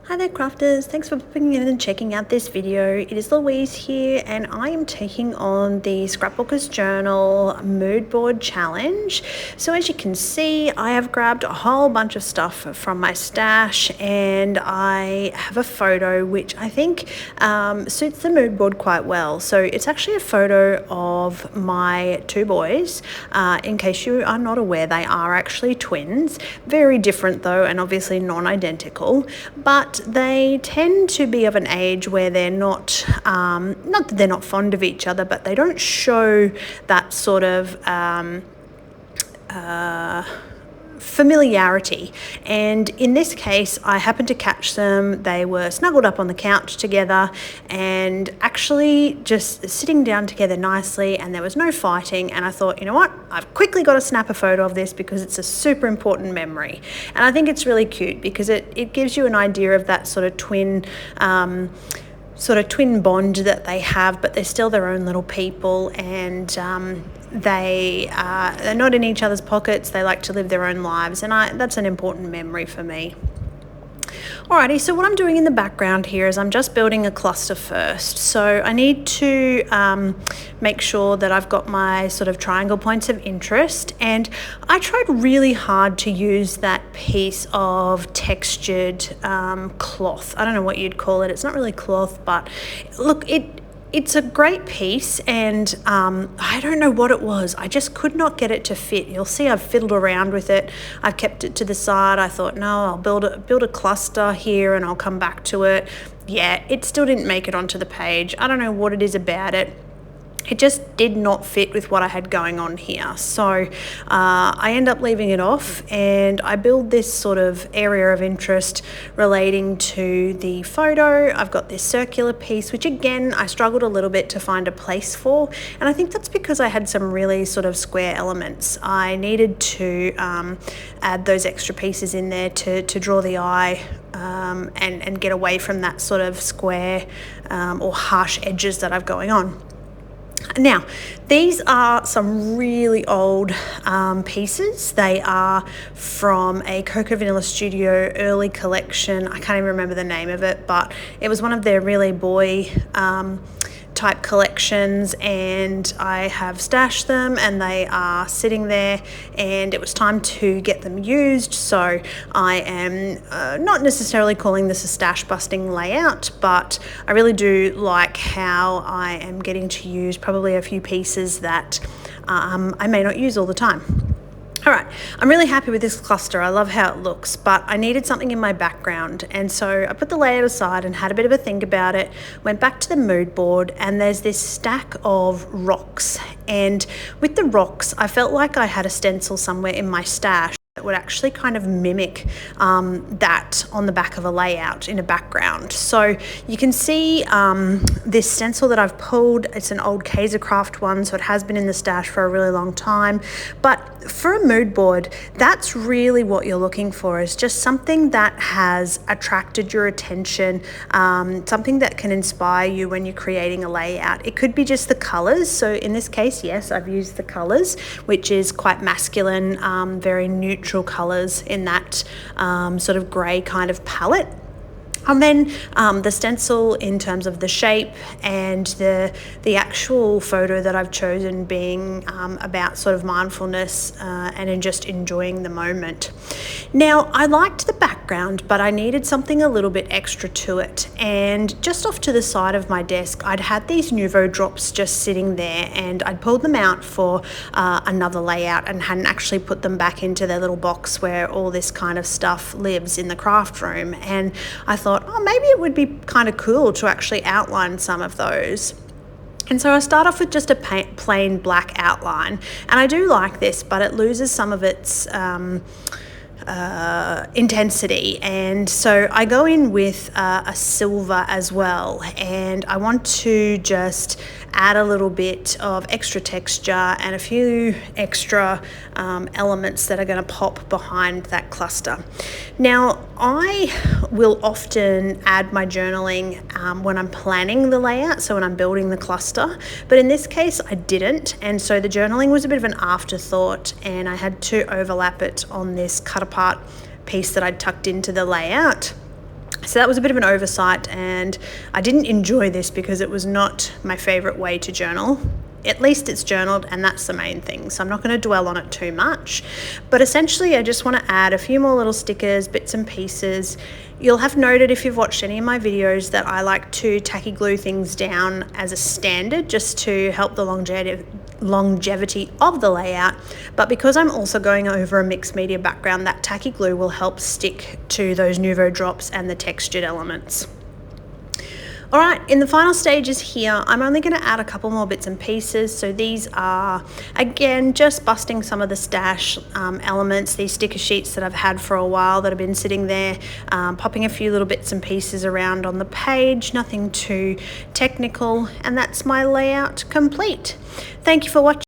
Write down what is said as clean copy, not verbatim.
Hi there crafters, thanks for popping in and checking out this video. It is Louise here and I am taking on the Scrapbookers Journal Mood Board Challenge. So as you can see, I have grabbed a whole bunch of stuff from my stash and I have a photo which I think suits the mood board quite well. So it's actually a photo of my two boys. In case you are not aware, they are actually twins. Very different though, and obviously non-identical, but they tend to be of an age where they're not that they're not fond of each other, but they don't show that sort of familiarity. And in this case, I happened to catch them. They were snuggled up on the couch together and actually just sitting down together nicely, and there was no fighting. And I thought, you know what, I've quickly got to snap a photo of this because it's a super important memory. And I think it's really cute because it gives you an idea of that sort of twin bond that they have, but they're still their own little people, and they're not in each other's pockets. They like to live their own lives, and that's an important memory for me. Alrighty, so what I'm doing in the background here is I'm just building a cluster first. So I need to make sure that I've got my sort of triangle points of interest, and I tried really hard to use that piece of textured cloth. I don't know what you'd call it. It's not really cloth, but look, it's a great piece, and I don't know what it was. I just could not get it to fit. You'll see I've fiddled around with it. I've kept it to the side. I thought, no, I'll build a cluster here and I'll come back to it. Yeah, it still didn't make it onto the page. I don't know what it is about it. It just did not fit with what I had going on here. So I end up leaving it off, and I build this sort of area of interest relating to the photo. I've got this circular piece, which again, I struggled a little bit to find a place for. And I think that's because I had some really sort of square elements. I needed to add those extra pieces in there to draw the eye and get away from that sort of square or harsh edges that I've going on. Now, these are some really old pieces. They are from a Coco Vanilla Studio early collection. I can't even remember the name of it, but it was one of their really boy type collections, and I have stashed them and they are sitting there, and it was time to get them used. So I am not necessarily calling this a stash busting layout, but I really do like how I am getting to use probably a few pieces that I may not use all the time. All right, I'm really happy with this cluster. I love how it looks, but I needed something in my background. And so I put the layout aside and had a bit of a think about it, went back to the mood board, and there's this stack of rocks. And with the rocks, I felt like I had a stencil somewhere in my stash that would actually kind of mimic that on the back of a layout in a background. So you can see this stencil that I've pulled. It's an old Papercraft one, so it has been in the stash for a really long time. But for a mood board, that's really what you're looking for, is just something that has attracted your attention, something that can inspire you when you're creating a layout. It could be just the colors. So in this case, yes, I've used the colors, which is quite masculine, very neutral colors in that sort of grey kind of palette. And then the stencil in terms of the shape, and the actual photo that I've chosen being about sort of mindfulness and in just enjoying the moment. Now, I liked the background, but I needed something a little bit extra to it. And just off to the side of my desk, I'd had these Nuvo drops just sitting there, and I'd pulled them out for another layout and hadn't actually put them back into their little box where all this kind of stuff lives in the craft room. And I thought, oh, maybe it would be kind of cool to actually outline some of those. And so I start off with just a plain black outline, and I do like this, but it loses some of its intensity, and so I go in with a silver as well, and I want to just add a little bit of extra texture and a few extra elements that are going to pop behind that cluster. Now, I will often add my journaling when I'm planning the layout, so when I'm building the cluster, but in this case I didn't, and so the journaling was a bit of an afterthought, and I had to overlap it on this cut apart piece that I'd tucked into the layout. So that was a bit of an oversight, and I didn't enjoy this because it was not my favorite way to journal. At least it's journaled, and that's the main thing, so I'm not going to dwell on it too much. But essentially I just want to add a few more little stickers, bits and pieces. You'll have noted if you've watched any of my videos that I like to tacky glue things down as a standard just to help the longevity of the layout. But because I'm also going over a mixed media background, that tacky glue will help stick to those Nuvo drops and the textured elements. All right, in the final stages here, I'm only going to add a couple more bits and pieces. So these are, again, just busting some of the stash elements, these sticker sheets that I've had for a while that have been sitting there, popping a few little bits and pieces around on the page, nothing too technical, and that's my layout complete. Thank you for watching.